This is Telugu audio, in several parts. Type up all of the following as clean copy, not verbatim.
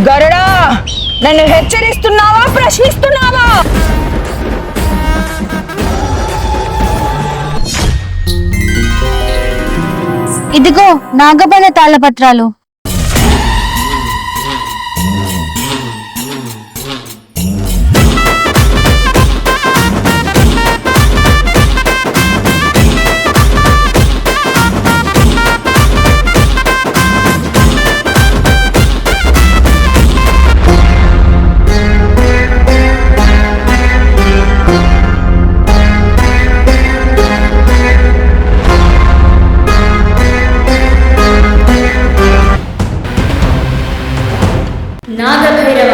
గరుడా, నన్ను హెచ్చరిస్తున్నావా, ప్రశ్నిస్తున్నావా? ఇదిగో నాగబల తాళపత్రాలు. నాగభైరవ,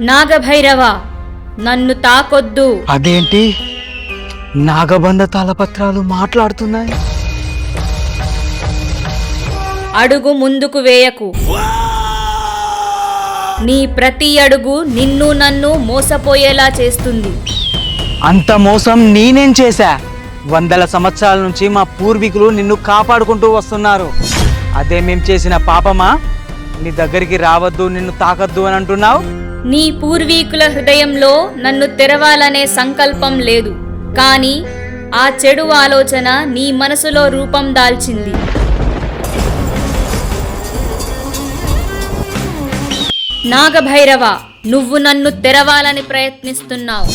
నాగభైరవ, నన్ను తాకొద్దు. అదేంటి, నాగబంధ తాళపత్రాలు మాట్లాడుతున్నాయి? అడుగు ముందుకు వేయకు. నీ ప్రతి అడుగు నిన్ను నన్ను మోసపోయేలా చేస్తుంది. అంత మోసం నేనేం చేశా? వందల సంవత్సరాల నుంచి మా పూర్వీకులు నిన్ను కాపాడుకుంటూ వస్తున్నారు. అదే మేం చేసిన పాపమా? నీ దగ్గరికి రావద్దు, నిన్ను తాకద్దు అని అంటున్నావు? నీ పూర్వీకుల హృదయంలో నన్ను తెరవాలనే సంకల్పం లేదు, కానీ ఆ చెడు ఆలోచన నీ మనసులో రూపం దాల్చింది. నాగభైరవ, నువ్వు నన్ను తెరవాలని ప్రయత్నిస్తున్నావు.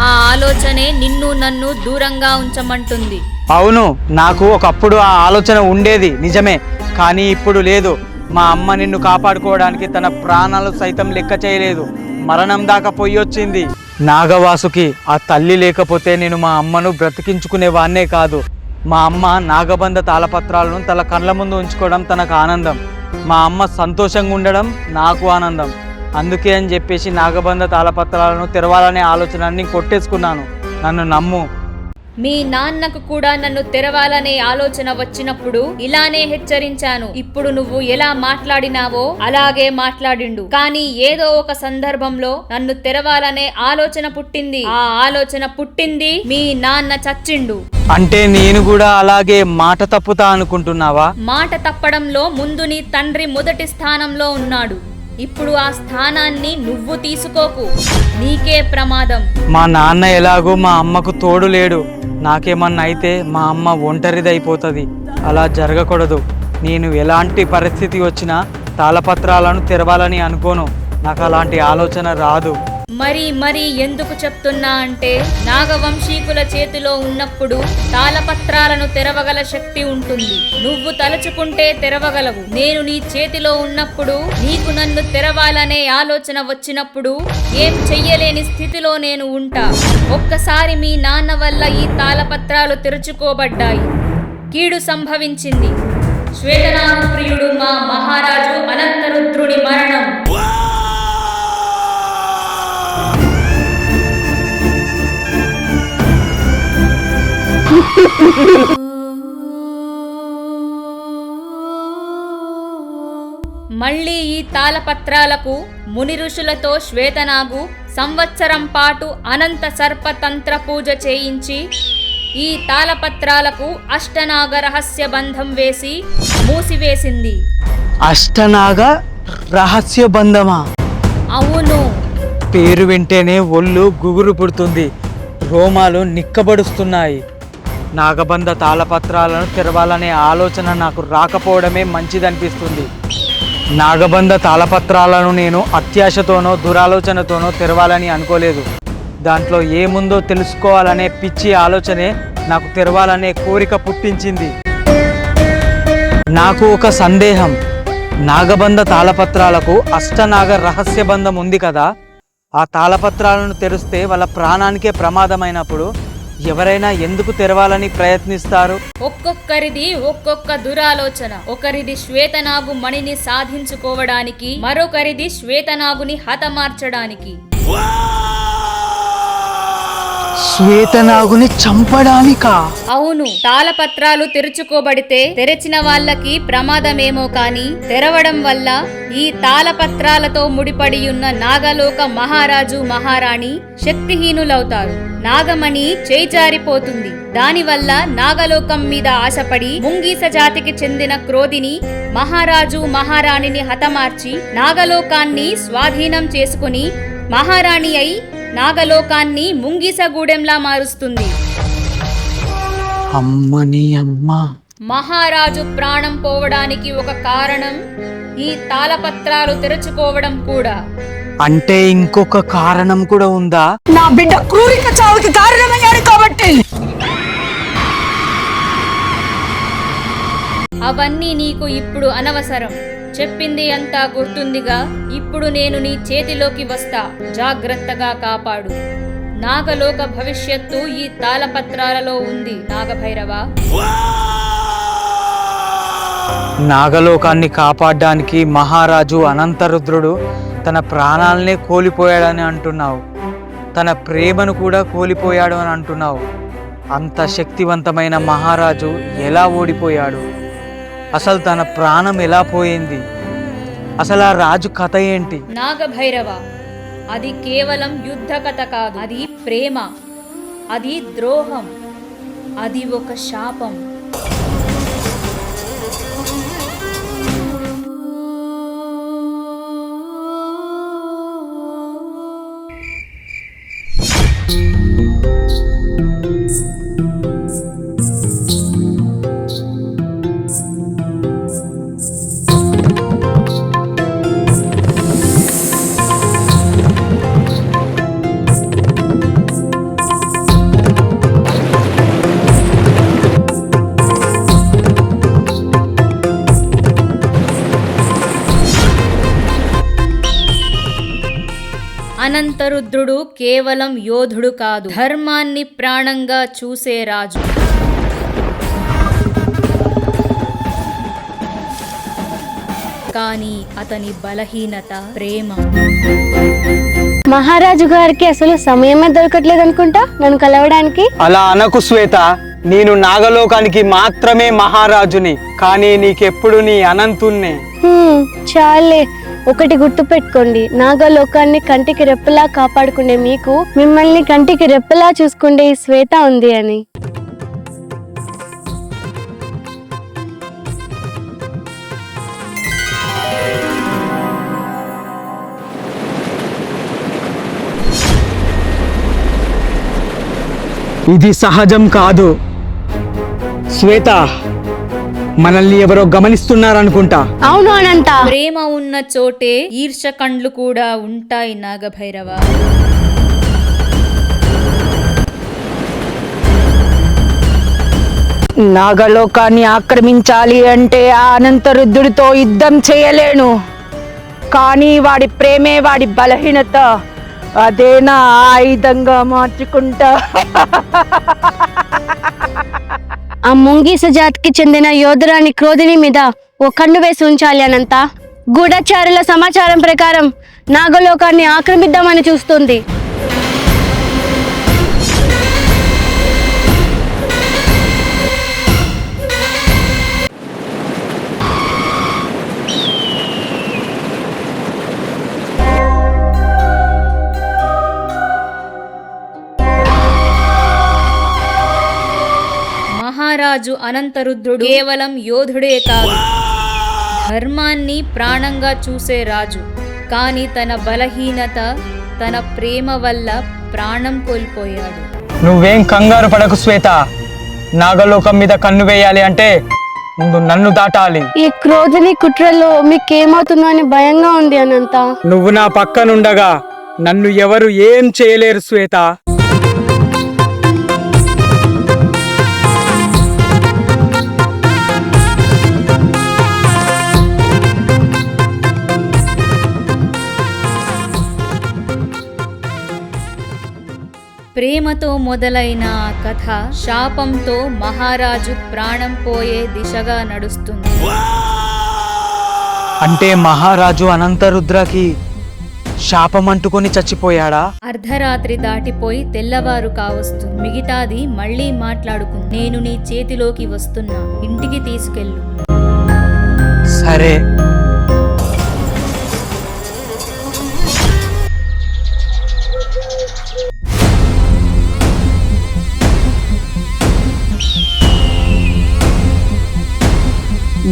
ఆ ఆలోచనే నిన్ను నన్ను దూరంగా ఉంచమంటుంది. అవును, నాకు ఒకప్పుడు ఆ ఆలోచన ఉండేది నిజమే, కానీ ఇప్పుడు లేదు. మా అమ్మ నిన్ను కాపాడుకోవడానికి తన ప్రాణాలు సైతం లెక్క చేయలేదు, మరణం దాకా పొయ్యొచ్చింది. నాగవాసుకి ఆ తల్లి లేకపోతే నేను మా అమ్మను బ్రతికించుకునేవాన్నే కాదు. మా అమ్మ నాగబంధ తాళపత్రాలను తన కళ్ళ ముందు ఉంచుకోవడం తనకు ఆనందం. మా అమ్మ సంతోషంగా ఉండడం నాకు ఆనందం. అందుకే అని చెప్పేసి నాగబంధ తాళపత్రాలను తెరవాలనే ఆలోచనని కొట్టేసుకున్నాను. నన్ను నమ్ము. మీ నాన్నకు కూడా నన్ను తెరవాలనే ఆలోచన వచ్చినప్పుడు ఇలానే హెచ్చరించాను. ఇప్పుడు నువ్వు ఎలా మాట్లాడినావో అలాగే మాట్లాడిండు. కానీ ఏదో ఒక సందర్భంలో నన్ను తెరవాలనే ఆలోచన పుట్టింది. ఆ ఆలోచన పుట్టింది మీ నాన్న చచ్చిండు. అంటే నేను కూడా అలాగే మాట తప్పుతా అనుకుంటున్నావా? మాట తప్పడంలో ముందు నీ తండ్రి మొదటి స్థానంలో ఉన్నాడు. ఇప్పుడు ఆ స్థానాన్ని నువ్వు తీసుకోకు, నీకే ప్రమాదం. మా నాన్న ఎలాగో మా అమ్మకు తోడు లేడు. నాకేమన్నా అయితే మా అమ్మ ఒంటరిదైపోతుంది. అలా జరగకూడదు. నేను ఎలాంటి పరిస్థితి వచ్చినా తాళపత్రాలను తెరవాలని అనుకోను. నాకు అలాంటి ఆలోచన రాదు. మరి ఎందుకు చెప్తున్నా అంటే, నాగవంశీకుల చేతిలో ఉన్నప్పుడు తాళపత్రాలను తెరవగల శక్తి ఉంటుంది. నువ్వు తలుచుకుంటే తెరవగలవు. నేను నీ చేతిలో ఉన్నప్పుడు, నీకు నన్ను తెరవాలనే ఆలోచన వచ్చినప్పుడు ఏం చెయ్యలేని స్థితిలో నేను ఉంటా. ఒక్కసారి మీ నాన్న వల్ల ఈ తాళపత్రాలు తెరుచుకోబడ్డాయి. కీడు సంభవించింది. శ్వేతనామ ప్రియుడు మా మహారాజు అనంతరుద్రుడి మరణం. మళ్ళీ ఈ తాళపత్రాలకు ముని ఋషులతో శ్వేతనాగు సంవత్సరం పాటు అనంత సర్పతంత్ర పూజ చేయించి ఈ తాళపత్రాలకు అష్టనాగ రహస్య బంధం వేసి మూసివేసింది. అష్టనాగ రహస్య బంధమా? అవును. పేరు వింటేనే ఒళ్ళు గుగురు పుడుతుంది, రోమాలు నిక్కబడుస్తున్నాయి. నాగబంధ తాళపత్రాలను తెరవాలనే ఆలోచన నాకు రాకపోవడమే మంచిదనిపిస్తుంది. నాగబంధ తాళపత్రాలను నేను అత్యాశతోనో దురాలోచనతోనో తెరవాలని అనుకోలేదు. దాంట్లో ఏముందో తెలుసుకోవాలనే పిచ్చి ఆలోచనే నాకు తెరవాలనే కోరిక పుట్టించింది. నాకు ఒక సందేహం. నాగబంధ తాళపత్రాలకు అష్టనాగ రహస్యబంధం ఉంది కదా, ఆ తాళపత్రాలను తెరిస్తే వాళ్ళ ప్రాణానికే ప్రమాదమైనప్పుడు ఎవరైనా ఎందుకు తెరవాలని ప్రయత్నిస్తారు? ఒక్కొక్కరిది ఒక్కొక్క దురాలోచన. ఒకరిది శ్వేతనాగు మణిని సాధించుకోవడానికి, మరొకరిది శ్వేతనాగుని హతమార్చడానికి. శ్వేతనాగుని చంపడానికా? అవును, తాళపత్రాలు తెరుచుకోబడితే తెరిచిన వాళ్ళకి ప్రమాదమేమో కాని తెరవడం వల్ల ఈ తాళపత్రాలతో ముడిపడి ఉన్న నాగలోక మహారాజు మహారాణి శక్తిహీనులవుతారు. నాగమణి చేజారిపోతుంది. దానివల్ల నాగలోకం మీద ఆశపడి ముంగీస జాతికి చెందిన క్రోధిని మహారాజు మహారాణిని హతమార్చి నాగలోకాన్ని స్వాధీనం చేసుకుని మహారాణి అయి నాగలోకాన్ని ముంగీసగూడెంలా మారుస్తుంది. అమ్మని అమ్మ. మహారాజు ప్రాణం పోవడానికి ఒక కారణం ఈ తాళపత్రాలు తెరుచుకోవడం కూడా. అంటే ఇంకొక కారణం కూడా ఉందా? నా బిడ్డ క్రూరిక చావుకి కారణమయ్యాడు కాబట్టి. అవన్నీ నీకు ఇప్పుడు అనవసరం. చెప్పింది అంతా గుర్తుందిగా. ఇప్పుడు నేను నీ చేతిలోకి వస్తా. జాగ్రత్తగా కాపాడు. నాగలోక భవిష్యత్తు ఈ తాళపత్రాలలో ఉంది నాగభైరవ. నాగలోకాన్ని కాపాడడానికి మహారాజు అనంతరుద్రుడు తన ప్రాణాలనే కోల్పోయాడని అంటున్నావు, తన ప్రేమను కూడా కోల్పోయాడు అని అంటున్నావు. అంత శక్తివంతమైన మహారాజు ఎలా ఓడిపోయాడు? అసలు తన ప్రాణం ఎలా పోయింది? అసలు ఆ రాజు కథ ఏంటి? నాగభైరవ, అది కేవలం యుద్ధ కథ కాదు. అది ప్రేమ, అది ద్రోహం, అది ఒక శాపం. అనంతరుద్రుడు కేవలం యోధుడు కాదు, ధర్మాన్ని ప్రాణంగా చూసే రాజు. కానీ అతని బలహీనత ప్రేమ. మహారాజు గారికి అసలు సమయమే దొరకట్లేదు అనుకుంటా నన్ను కలవడానికి. అలా అనకు శ్వేత, నేను నాగలోకానికి మాత్రమే మహారాజుని, కానీ నీకెప్పుడు నీ అనంతుణ్ణి. చాలే, ఒకటి గుర్తు పెట్టుకోండి, నాగలోకాన్ని కంటికి రెప్పలా కాపాడుకునే మీకు మిమ్మల్ని కంటికి రెప్పలా చూసుకుండే ఈ శ్వేత ఉంది అని. ఇది సహజం కాదు శ్వేత, మనల్ని ఎవరో గమనిస్తున్నారనుకుంటా. అవును అనంత, ప్రేమ ఉన్న చోటే ఈర్ష కండ్లు కూడా ఉంటాయి నాగభైరవ. నాగలోకాన్ని ఆక్రమించాలి అంటే ఆ అనంతరుద్రుడితో యుద్ధం చేయలేను, కానీ వాడి ప్రేమే వాడి బలహీనత. అదే నా ఆయుధంగా మార్చుకుంటా. ఆ ముంగీస జాతికి చెందిన యోధురాని క్రోధిని మీద ఓ కన్ను వేసి ఉంచాలి అనంత. గూఢచారుల సమాచారం ప్రకారం నాగలోకాన్ని ఆక్రమిద్దామని చూస్తుంది. మహారాజు అనంతరుద్రుడు కేవలం యోధుడే కాదు, ధర్మాన్ని ప్రాణంగా చూసే రాజు. కానీ తన బలహీనత, తన ప్రేమ వల్ల ప్రాణం కోల్పోయాడు. నువ్వేం కంగారు పడకు శ్వేత, నాగలోకం మీద కన్ను వేయాలి అంటే ముందు నన్ను దాటాలి. ఈ క్రోధిని కుట్రలో మీకేమవుతుందో అని భయంగా ఉంది అనంత. నువ్వు నా పక్కనుండగా నన్ను ఎవరు ఏం చేయలేరు శ్వేత. ప్రేమతో మొదలైన ఆ కథ శాపంతో మహారాజు ప్రాణం పోయే దిశగా నడుస్తుంది. అంటే మహారాజు అనంతరుద్రకి శాపం అంటుకొని చచ్చిపోయాడా? అర్ధరాత్రి దాటిపోయి తెల్లవారు కావస్తుంది. మిగతాది మళ్ళీ మాట్లాడుకుంది. నేను నీ చేతిలోకి వస్తున్నా, ఇంటికి తీసుకెళ్ళు. సరే.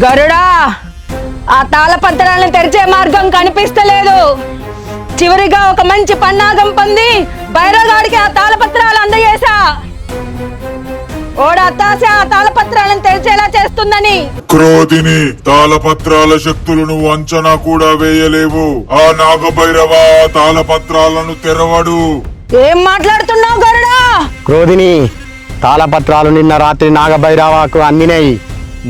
గరుడా, ఆ తాళపత్రాలను తెరిచే మార్గం కనిపిస్తలేదు. చివరిగా ఒక మంచి పన్నాగం పొంది బైరగాడికి ఆ తాళపత్రాలు అందజేశా. ఓడ అత్తాశ ఆ తాళపత్రాలను తెరిచేలా చేస్తుందని. క్రోధిని, తాళపత్రాల శక్తులను అంచనా కూడా వేయలేవు. ఆ నాగభైరవ తాళపత్రాలను తెరవడు. ఏం మాట్లాడుతున్నావు గరుడా? క్రోధిని, తాళపత్రాలు నిన్న రాత్రి నాగభైరవకు అందినాయి.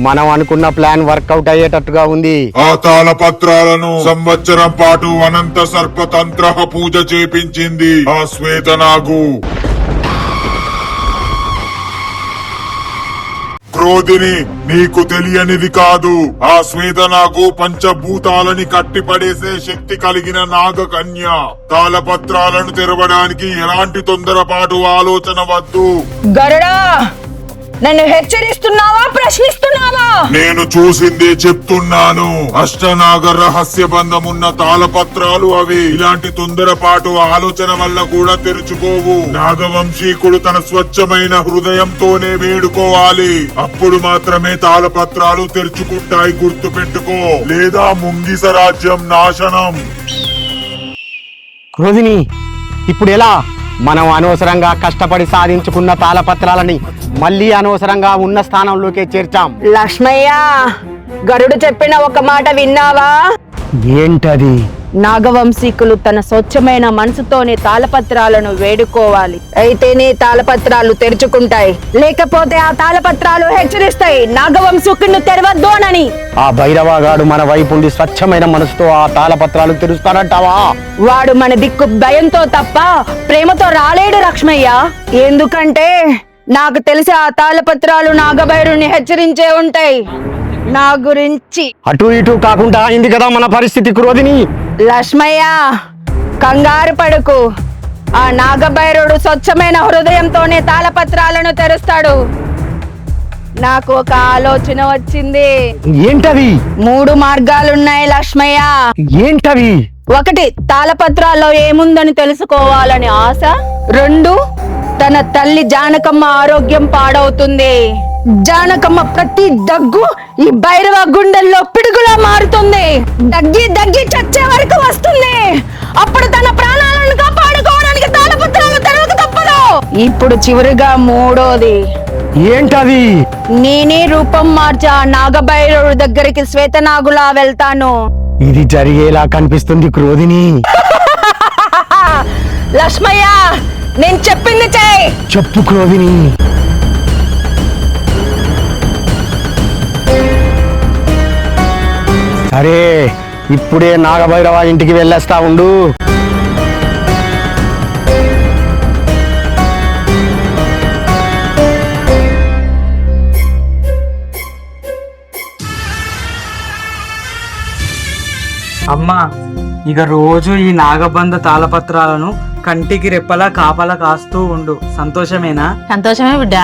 మనం అనుకున్న ప్లాన్ వర్కౌట్ అయ్యేటట్టుగా ఉంది. ఆ తాళపత్రాలను సంవత్సరం పాటు అనంత సర్పతంత్ర పూజ చేపించింది ఆ శ్వేతనాగు. క్రోధిని, నీకు తెలియనిది కాదు. ఆ శ్వేతనాగు పంచభూతాలని కట్టిపడేసే శక్తి కలిగిన నాగకన్య. తాళపత్రాలను తెరవడానికి ఎలాంటి తొందరపాటు ఆలోచన వద్దు. గరుడా, నన్ను హెచ్చరిస్తున్నావా, ప్రశ్నిస్తున్నావా? నేను చూసిందే చెప్తున్నాను. అష్టనాగ రహస్య బంధమున్న తాళపత్రాలు అవి. ఇలాంటి తొందరపాటు ఆలోచన వల్ల కూడా తెరుచుకోవు. నాగవంశీకుడు తన స్వచ్ఛమైన హృదయంతోనే వేడుకోవాలి. అప్పుడు మాత్రమే తాళపత్రాలు తెరుచుకుంటాయి. గుర్తు పెట్టుకో, లేదా ముంగిస రాజ్యం నాశనం. క్రోధిని, ఇప్పుడు ఎలా? మనం అనవసరంగా కష్టపడి సాధించుకున్న తాళపత్రాలని మళ్ళీ అనవసరంగా ఉన్న స్థానంలోకే చేర్చాం. లక్ష్మయ్య, గరుడు చెప్పిన ఒక మాట విన్నావా? ఏంటది? నాగవంశీకులు తన స్వచ్ఛమైన మనసుతోనే తాళపత్రాలను వేడుకోవాలి. అయితేనే తాళపత్రాలు తెరుచుకుంటాయి. లేకపోతే ఆ తాళపత్రాలు హెచ్చరిస్తాయి నాగవంశీకులను తెరవద్దు అని. ఆ భైరవగాడు మన వైపుండి స్వచ్ఛమైన మనసుతో ఆ తాళపత్రాలు తెరుస్తాడంటావా? వాడు మన దిక్కు భయంతో తప్ప ప్రేమతో రాలేడు లక్ష్మయ్య. ఎందుకంటే నాకు తెలిసి ఆ తాళపత్రాలు నాగభైరుని హెచ్చరించే ఉంటాయి నా గురించి. అటు ఇటు కాకుండా అయింది కదా మన పరిస్థితి. క్రోధిని, లక్ష్మయ్య, కంగారు పడుకు. ఆ నాగభైరుడు స్వచ్ఛమైన హృదయంతోనే తాళపత్రాలను తెరుస్తాడు. నాకు ఒక ఆలోచన వచ్చింది. ఏంటవి? 3 మార్గాలున్నాయి లక్ష్మయ్య. ఏంటవి? 1, తాళపత్రాల్లో ఏముందని తెలుసుకోవాలని ఆశ. 2, తన తల్లి జానకమ్మ ఆరోగ్యం పాడవుతుంది. జానకమ్మ ప్రతి దగ్గు ఈ భైరవ గుండెల్లో పిడుగులా మారుతుంది. దగ్గి దగ్గి చచ్చే వరకు వస్తుంది. అప్పుడు తన ప్రాణాలను కాపాడుకోవడానికి తాళపత్రాలు తెరవక తప్పదు. ఇప్పుడు చివరిగా 3వది. ఏంటది? నేనే రూపం మార్చి ఆ నాగభైరవుడి దగ్గరికి శ్వేతనాగులా వెళ్తాను. ఇది జరిగేలా కనిపిస్తుంది క్రోధిని. లక్ష్మయ్య, నేను చెప్పింది చెయ్యి. చెప్పు క్రోధిని. సరే, ఇప్పుడే నాగభైరవ ఇంటికి వెళ్ళేస్తా ఉండు. అమ్మా, ఇక రోజు ఈ నాగబంధ తాళపత్రాలను కంటికి రెప్పలా కాపలా కాస్తూ ఉండు. సంతోషమేనా? సంతోషమే బిడ్డ.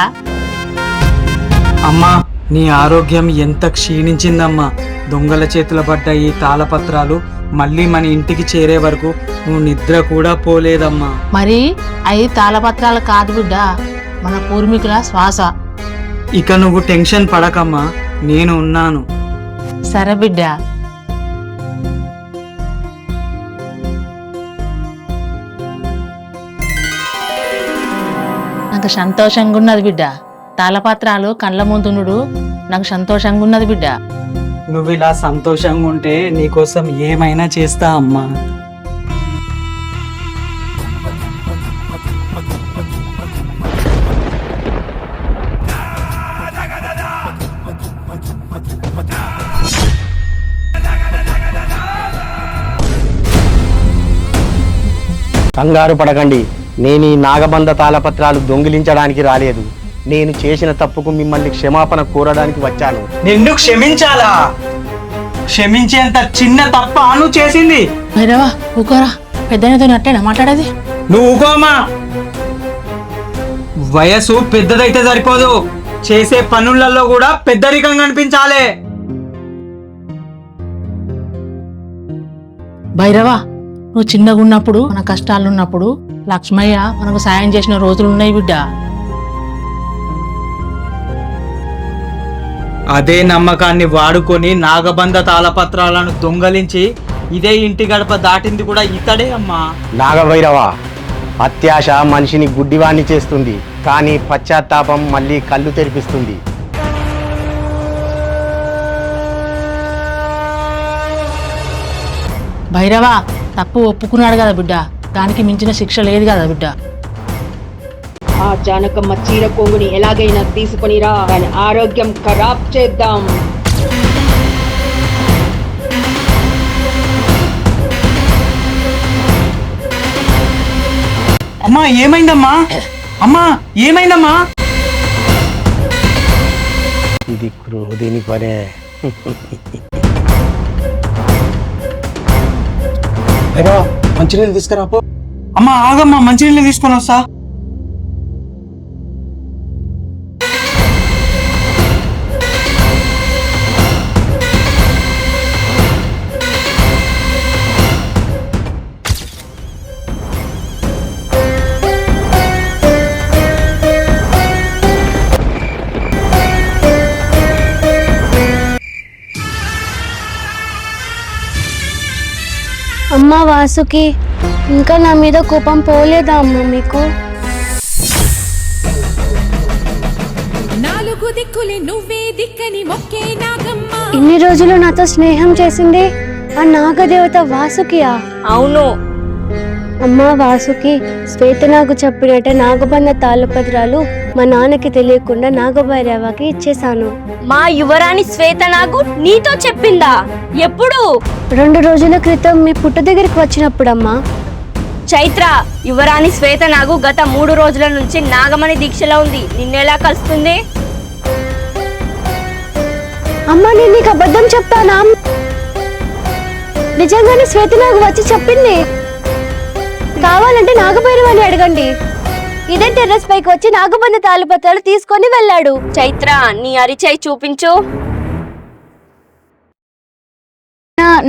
అమ్మా, నీ ఆరోగ్యం ఎంత క్షీణించిందమ్మా. దొంగల చేతుల పడ్డ ఈ తాళపత్రాలు మళ్ళీ మన ఇంటికి చేరే వరకు నువ్వు నిద్ర కూడా పోలేదమ్మా. మరి అవి తాళపత్రాలు కాదు బిడ్డ, మన పూర్వీకుల శ్వాస. ఇక నువ్వు టెన్షన్ పడకమ్మా, నేను ఉన్నాను. సరే బిడ్డ. నాకు సంతోషంగా ఉన్నది బిడ్డ. తాళపత్రాలు కళ్ళ ముందునుడు నాకు సంతోషంగా ఉన్నది బిడ్డ. నువ్వు ఇలా సంతోషంగా ఉంటే నీకోసం ఏమైనా చేస్తా అమ్మా. కంగారు పడకండి, నేను ఈ నాగబంధ తాళపత్రాలు దొంగిలించడానికి రాలేదు. నేను చేసిన తప్పుకు మిమ్మల్ని క్షమాపణ కోరడానికి వచ్చాను. నిన్ను క్షమించాలా? క్షమించేంత చిన్న తప్ప నువ్వు చేసింది? భైరవా ఊకోరా, పెద్దనతో అట్టేనా మాట్లాడేది? నువ్వు ఊకోమా. వయసు పెద్దదైతే సరిపోదు, చేసే పనులలో కూడా పెద్దరికంగా అనిపించాలి. భైరవా, నువ్వు చిన్నగా ఉన్నప్పుడు, మన కష్టాలు ఉన్నప్పుడు లక్ష్మయ్య మనకు సాయం చేసిన రోజులు ఉన్నాయి బిడ్డ. అదే నమ్మకాన్ని వాడుకొని నాగబంధ తాళపత్రాలను దొంగలించి ఇదే ఇంటి గడప దాటింది కూడా ఇతడే అమ్మా. నాగభైరవ, అత్యాశ మనిషిని గుడ్డివాణ్ణి చేస్తుంది, కానీ పశ్చాత్తాపం మళ్ళీ కళ్ళు తెరిపిస్తుంది. భైరవా, తప్పు ఒప్పుకున్నాడు కదా బిడ్డ, దానికి మించిన శిక్ష లేదు కదా బిడ్డ. ఆ జానకమ్మ చీర కొంగుని ఎలాగైనా తీసుకొనిరా, దాని ఆరోగ్యం ఖరాబ్ చేద్దాం. అమ్మా ఏమైందమ్మా? అమ్మా ఏమైందమ్మా? ఇది క్రోధిని పనే. మంచినీళ్ళు తీసుకురాపో. అమ్మా ఆగమ్మా, మంచినీళ్ళు తీసుకొని వస్తా. అమ్మ వాసుకి ఇంకా నా మీద కోపం పోలేదా అమ్మ మీకు? నాలుగు దిక్కులే నువ్వే దిక్కని మొక్కే నాగమ్మ. ఇన్ని రోజులు నాతో స్నేహం చేసింది ఆ నాగదేవత వాసుకియా? అవును. అమ్మ వాసుకి శ్వేతనాగు చెప్పినట్ట నాగబంధ తాళపత్రాలు మా నాన్నకి తెలియకుండా నాగభైరవకి ఇచ్చేశాను. మా యువరాణి శ్వేతనాగు నీతో చెప్పిందా? ఎప్పుడు? 2 రోజుల క్రితం మీ పుట్ట దగ్గరికి వచ్చినప్పుడమ్మా. చైత్ర, యువరాణి శ్వేతనాగు గత 3 రోజుల నుంచి నాగమణి దీక్షలో ఉంది. నిన్నెలా కలుస్తుంది? అమ్మా, నేను నీకు అబద్ధం చెప్తానా? నిజంగానే శ్వేతనాగు వచ్చి చెప్పింది. కావాలంటే నాగభైరవాన్ని అడగండి. ఇదే టెర్రస్ పైకి వచ్చి నాగబంధ తాళపత్రాలు తీసుకొని వెళ్ళాడు. చైత్ర, నీ అరిచేయి చూపించు.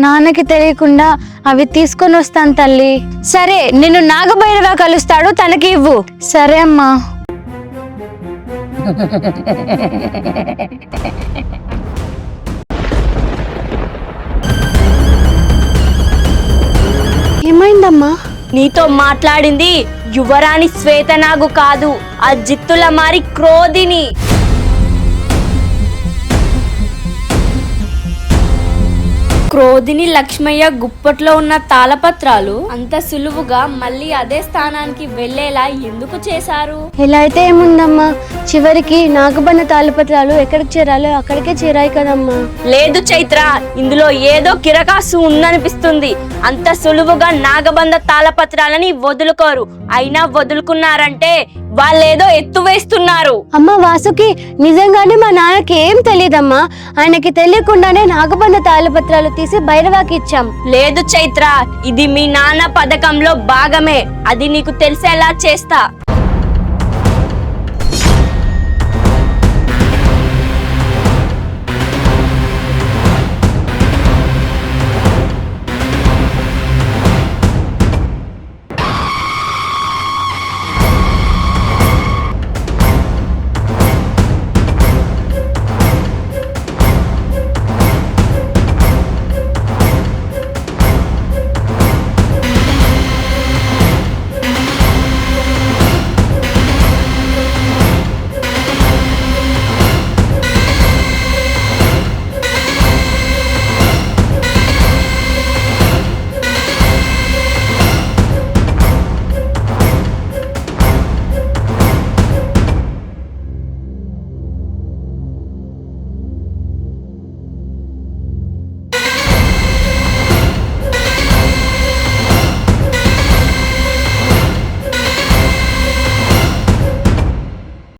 నాన్నకి తెలియకుండా అవి తీసుకొని వస్తాను తల్లి. సరే, నిన్ను నాగభైరవ కలుస్తాడు, తనకి ఇవ్వు. సరే అమ్మా. ఏమైందమ్మా? నీతో మాట్లాడింది యువరాణి శ్వేతనాగు కాదు, ఆ జిత్తుల మారి క్రోధిని. క్రోధిని లక్ష్మయ్య గుప్పట్లో ఉన్న తాళపత్రాలు అంత సులువుగా మళ్ళీ అదే స్థానానికి వెళ్ళేలా ఎందుకు చేశారు? ఇలా అయితే ఏముందమ్మా, చివరికి నాగబంధ తాళపత్రాలు ఎక్కడికి చేరాలో అక్కడికే చేరాయి కదమ్మా. లేదు చైత్ర, ఇందులో ఏదో కిరకాసు ఉందనిపిస్తుంది. అంత సులువుగా నాగబంధ తాళపత్రాలని వదులుకోరు. అయినా వదులుకున్నారంటే వాళ్ళేదో ఎత్తు వేస్తున్నారు. అమ్మ వాసుకి, నిజంగానే మా నాన్నకి ఏం తెలియదమ్మా. ఆయనకి తెలియకుండానే నాగబంధ తాళపత్రాలు తీసి భైరవాకి ఇచ్చాం. లేదు చైత్ర, ఇది మీ నాన్న పథకంలో భాగమే. అది నీకు తెలిసేలా చేస్తా.